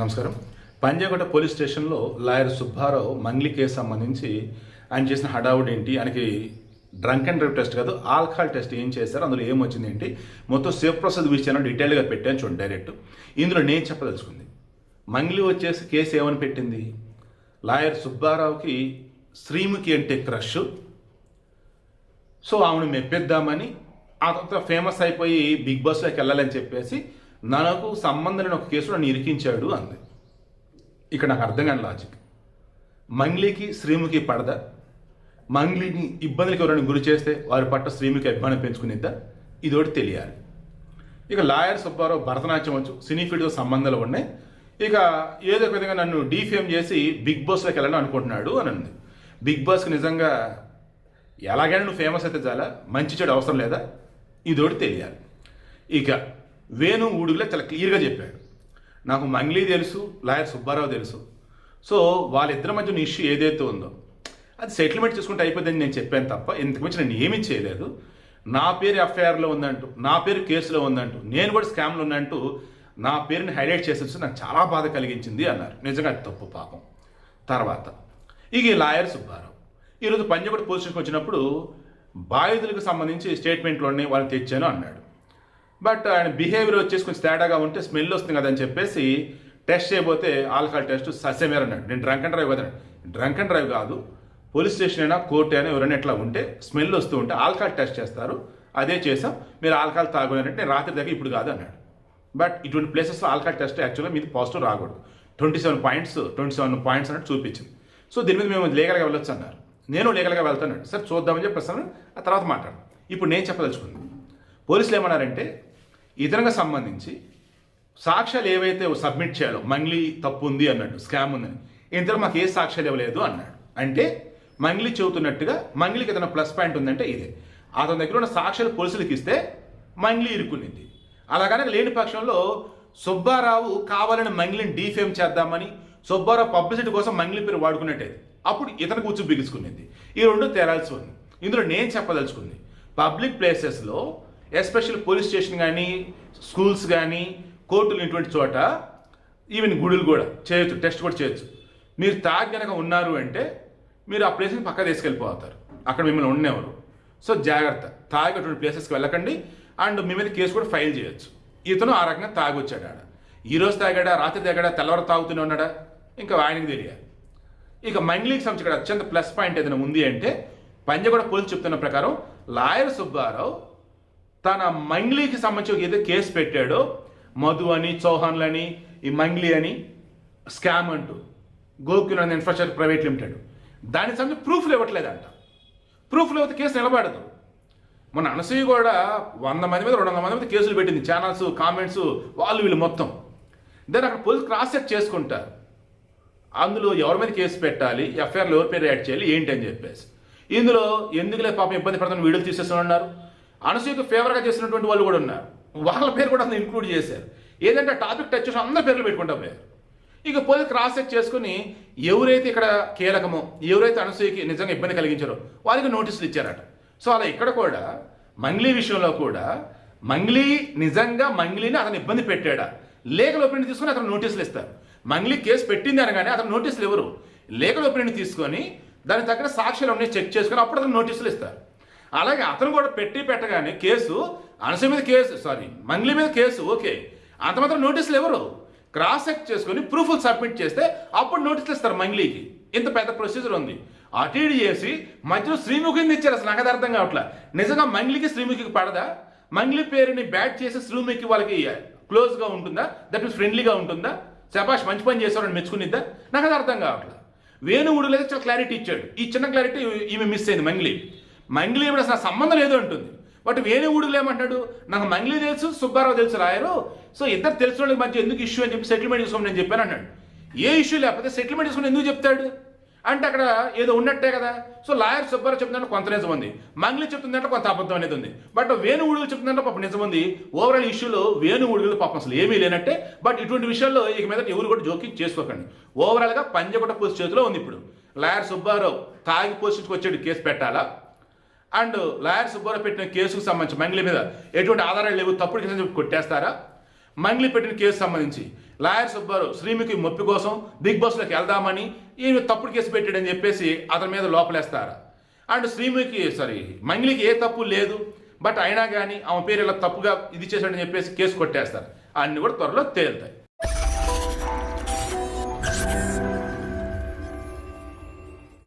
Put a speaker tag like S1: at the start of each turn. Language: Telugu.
S1: నమస్కారం. పంజాగుట్ట పోలీస్ స్టేషన్లో లాయర్ సుబ్బారావు మంగ్లీ కేసు సంబంధించి ఆయన చేసిన హడావుడి ఏంటి, ఆయనకి డ్రంక్ అండ్ డ్రైవ్ టెస్ట్ కాదు ఆల్కహాల్ టెస్ట్ ఏం చేశారు, అందులో ఏమొచ్చింది ఏంటి, మొత్తం శివప్రసాద్ విషయాన్ని డీటెయిల్గా పెట్టాను చూడండి డైరెక్ట్. ఇందులో నేను చెప్పదలుచుకుంది, మంగ్లీ వచ్చేసి కేసు ఏమని పెట్టింది, లాయర్ సుబ్బారావుకి శ్రీముఖి అంటే క్రష్, సో ఆమెను మెప్పిద్దామని ఆ తర్వాత ఫేమస్ అయిపోయి బిగ్ బాస్లోకి వెళ్ళాలని చెప్పేసి నాకు సంబంధం లేని ఒక కేసులో నన్ను ఇరికించాడు అంది. ఇక్కడ నాకు అర్థం కాని లాజిక్. మంగ్లీకి శ్రీముఖి పడదా? మంగ్లీని ఇబ్బందులకు ఎవరైనా గురి చేస్తే వారి పట్ల శ్రీముఖి అభిమానం పెంచుకునిద్దా? ఇదోటి తెలియాలి. ఇక లాయర్ సుబ్బారావు భరతనాట్యం వచ్చు, సినీ ఫీల్డ్తో సంబంధాలు ఉన్నాయి, ఇక ఏదో ఒక విధంగా నన్ను డీఫేమ్ చేసి బిగ్ బాస్లోకి వెళ్ళాలని అనుకుంటున్నాడు అని అంది. బిగ్ బాస్కి నిజంగా ఎలాగైనా నువ్వు ఫేమస్ అయితే చాలా, మంచి చెడు అవసరం లేదా? ఇదోటి తెలియాలి. ఇక వేణు ఊడుగులో చాలా క్లియర్గా చెప్పాడు, నాకు మంగ్లీ తెలుసు, లాయర్ సుబ్బారావు తెలుసు, సో వాళ్ళిద్దరి మధ్య ఇష్యూ ఏదైతే ఉందో అది సెటిల్మెంట్ చేసుకుంటే అయిపోద్దని నేను చెప్పాను తప్ప ఇంతకు మించి నేను ఏమీ చేయలేదు. నా పేరు ఎఫ్ఐఆర్లో ఉందంటూ, నా పేరు కేసులో ఉందంటూ, నేను కూడా స్కామ్లో ఉన్నట్టు నా పేరుని హైలైట్ చేసేసి నాకు చాలా బాధ కలిగించింది అన్నారు. నిజంగా అది తప్పు పాపం. తర్వాత ఇక ఈ లాయర్ సుబ్బారావు ఈరోజు పంజాగుట్ట పోలీస్ స్టేషన్కి వచ్చినప్పుడు బాధితులకు సంబంధించి స్టేట్మెంట్లోనే వాళ్ళని తెచ్చాను అన్నాడు. బట్ ఆయన బిహేవియర్ వచ్చేసి కొంచెం తేడాగా ఉంటే స్మెల్ వస్తుంది కదని చెప్పేసి టెస్ట్ చేయబోతే ఆల్కహాల్ టెస్ట్ సస్యమేర్ అన్నాడు. నేను డ్రంక్ అండ్ డ్రైవ్ కదన్నాడు. డ్రంక్ అండ్ డ్రైవ్ కాదు, పోలీస్ స్టేషన్ అయినా కోర్టు అయినా ఎవరైనా ఎట్లా ఉంటే స్మెల్ వస్తూ ఉంటే ఆల్కహాల్ టెస్ట్ చేస్తారు, అదే చేసాం, మీరు ఆల్కహాల్ తాగున్నారంటే నేను రాత్రి దాకా ఇప్పుడు కాదు అన్నాడు. బట్ ఇటువంటి ప్లేసెస్లో ఆల్కహాల్ టెస్ట్ యాక్చువల్గా మీది పాజిటివ్ రాకూడదు. 27 పాయింట్స్ అన్నట్టు చూపించింది. సో దీని మీద మేము లీగల్గా వెళ్ళొచ్చు అన్నారు. నేను లీగల్గా వెళ్తాను. సరే చూద్దామని చెప్పేస్తాను, ఆ తర్వాత మాట్లాడు. ఇప్పుడు నేను చెప్పదలుచుకుంది, పోలీసులు ఏమన్నారంటే ఇతనికి సంబంధించి సాక్ష్యాలు ఏవైతే సబ్మిట్ చేయాలో మంగ్లీ తప్పు ఉంది అన్నాడు, స్కామ్ ఉందని, ఇంతలో మాకు ఏ సాక్ష్యాలు ఇవ్వలేదు అన్నాడు. అంటే మంగ్లీ చెబుతున్నట్టుగా మంగ్లీకి ఏదైనా ప్లస్ పాయింట్ ఉందంటే ఇదే, అతని దగ్గర ఉన్న సాక్ష్యాలు పోలీసులకు ఇస్తే మంగ్లీ ఇరుక్కునింది. అలా కనుక లేని పక్షంలో సుబ్బారావు కావాలని మంగ్లీని డీఫేమ్ చేద్దామని సుబ్బారావు పబ్లిసిటీ కోసం మంగ్లీ పేరు వాడుకున్నట్టేది, అప్పుడు ఇతను కూర్చు బిగుసుకునేది. ఈ రెండు తేరాల్సి ఉంది. ఇందులో నేను చెప్పదలుచుకుంది, పబ్లిక్ ప్లేసెస్లో ఎస్పెషల్ పోలీస్ స్టేషన్ కానీ స్కూల్స్ కానీ కోర్టులు ఇటువంటి చోట ఈవెన్ గుడులు కూడా చేయొచ్చు, టెస్ట్ కూడా చేయొచ్చు. మీరు తాగి కనుక ఉన్నారు అంటే మీరు ఆ ప్లేస్ని పక్క తీసుకెళ్ళిపోతారు, అక్కడ మిమ్మల్ని ఉండేవారు. సో జాగ్రత్త, తాగి అటువంటి ప్లేసెస్కి వెళ్ళకండి. అండ్ మీ మీద కేసు కూడా ఫైల్ చేయొచ్చు. ఇతను ఆ రకంగా తాగి వచ్చాడా, ఈరోజు తాగాడా, రాత్రి తాగాడా, తెల్లవారు తాగుతూనే ఉన్నాడా, ఇంకా ఆయనకి తెలియాలి. ఇక మంగ్లీకి సంబంధించి ఇక్కడ అత్యంత ప్లస్ పాయింట్ ఏదైనా ఉంది అంటే పంజాగుట్ట పోలీసు చెప్తున్న ప్రకారం లాయర్ సుబ్బారావు తన మంగ్లీకి సంబంధించి ఏదో కేసు పెట్టాడో, మధు అని, చౌహాన్లని, ఈ మంగ్లీ అని స్కామ్ అంటూ గోకుల్ అని ఇన్ఫ్రాస్ట్రక్చర్ ప్రైవేట్ లిమిటెడ్, దానికి సంబంధించి ప్రూఫ్లు ఇవ్వట్లేదంట. ప్రూఫ్లు ఇవ్వతే కేసు నిలబడదు. మన అనసూయ కూడా 100 మంది మీద 200 మంది మీద కేసులు పెట్టింది, ఛానల్స్, కామెంట్స్, వాళ్ళు వీళ్ళు మొత్తం. దాన్ని అక్కడ పోలీసు క్రాస్ చెక్ చేసుకుంటారు, అందులో ఎవరి మీద కేసు పెట్టాలి, ఎఫ్ఐఆర్లో ఎవరి పేరు యాడ్ చేయాలి ఏంటి అని చెప్పేసి. ఇందులో ఎందుకులే పాపం ఇబ్బంది పడుతున్న వీడియోలు తీసేస్తూ ఉన్నారు. అనసూయకు ఫేవర్గా చేసినటువంటి వాళ్ళు కూడా ఉన్నారు, వాళ్ళ పేరు కూడా అందులో ఇంక్లూడ్ చేశారు. ఏదంటే టాపిక్ టచ్ చేసి అందరి పేర్లు పెట్టుకుంటా పోయారు. ఇక పోలీసు క్రాస్ చెక్ చేసుకుని ఎవరైతే ఇక్కడ కీలకమో, ఎవరైతే అనసూయకి నిజంగా ఇబ్బంది కలిగించారో వాళ్ళకి నోటీసులు ఇచ్చారట. సో అలా ఇక్కడ కూడా మంగ్లీ విషయంలో కూడా మంగ్లీ నిజంగా మంగ్లీని అతను ఇబ్బంది పెట్టాడా, లీగల్ ఒపీనియన్ తీసుకొని అతను నోటీసులు ఇస్తారు. మంగ్లీ కేసు పెట్టింది అనగానే అతను నోటీసులు ఎవరు, లీగల్ ఒపీనియన్ తీసుకొని దానికి తగ్గ సాక్ష్యాలు ఉన్నాయి చెక్ చేసుకొని అప్పుడు అతను నోటీసులు ఇస్తారు. అలాగే అతను కూడా పెట్టగానే కేసు అనసూయ మీద కేసు, మంగ్లీ మీద కేసు, ఓకే, అంత మాత్రం నోటీసులు ఎవరు, క్రాస్ చెక్ చేసుకొని ప్రూఫ్లు సబ్మిట్ చేస్తే అప్పుడు నోటీసులు ఇస్తారు మంగ్లీకి. ఇంత పెద్ద ప్రొసీజర్ ఉంది. అటు ఇటు చేసి మధ్యలో శ్రీముఖిని ఇచ్చారు. అసలు నాకు అర్థం కావట్లా, నిజంగా మంగ్లీకి శ్రీముఖికి పడదా? మంగ్లీ పేరుని బ్యాట్ చేసి శ్రీముఖి వాళ్ళకి క్లోజ్గా ఉంటుందా, దట్ మీన్స్ ఫ్రెండ్లీగా ఉంటుందా, శభాష్ మంచి పని చేశారని మెచ్చుకునిద్దా? నాకు అది అర్థం కావట్లా. వేణువుడు అయితే చాలా క్లారిటీ ఇచ్చాడు. ఈ చిన్న క్లారిటీ ఈమె మిస్ అయింది. మంగ్లీ ఇప్పుడు అసలు సంబంధం లేదు అంటుంది. బట్ వేణువుడుగులు ఏమంటాడు, నాకు మంగ్లీ తెలుసు, సుబ్బారావు తెలుసు రాయరు, సో ఇద్దరు తెలిసిన వాళ్ళకి మధ్య ఎందుకు ఇష్యూ అని చెప్పి సెటిల్మెంట్ చేసుకోమని నేను చెప్పాను అన్నాడు. ఏ ఇష్యూ లేకపోతే సెటిల్మెంట్ చేసుకుని ఎందుకు చెప్తాడు అంటే అక్కడ ఏదో ఉన్నట్టే కదా. సో లాయర్ సుబ్బారావు చెప్తుందంటే కొంత నిజం ఉంది, మంగ్లీ చెప్తుందంటే కొంత అబద్ధం అనేది ఉంది. బట్ వేణువుడుగులు చెప్తుందంటే పాపం నిజం ఉంది. ఓవరాల్ ఇష్యూలో వేణువుడుగులు పాపం అసలు ఏమీ లేనట్టే. బట్ ఇటువంటి విషయాల్లో ఇక మీద ఎవరు కూడా జోక్యం చేసుకోకండి. ఓవరాల్గా పంజాగుట్ట పోలీసు చేతిలో ఉంది. ఇప్పుడు లాయర్ సుబ్బారావు తాగి పోలీసుకి వచ్చాడు, కేసు పెట్టాలా, అండ్ లాయర్ సుబ్బారావు పెట్టిన కేసుకు సంబంధించి మంగ్లీ మీద ఎటువంటి ఆధారాలు లేవు, తప్పుడు కేసు కొట్టేస్తారా, మంగ్లీ పెట్టిన కేసు సంబంధించి లాయర్ సుబ్బారావు శ్రీముఖి మొప్పి కోసం బిగ్ బాస్లోకి వెళ్దామని ఈయన తప్పుడు కేసు పెట్టాడని చెప్పేసి అతని మీద లోపలేస్తారా? అండ్ మంగ్లీకి ఏ తప్పు లేదు, బట్ అయినా కానీ ఆమె పేరు ఇలా తప్పుగా ఇది చేశాడని చెప్పేసి కేసు కొట్టేస్తారు. అన్నీ కూడా త్వరలో తేలుతాయి.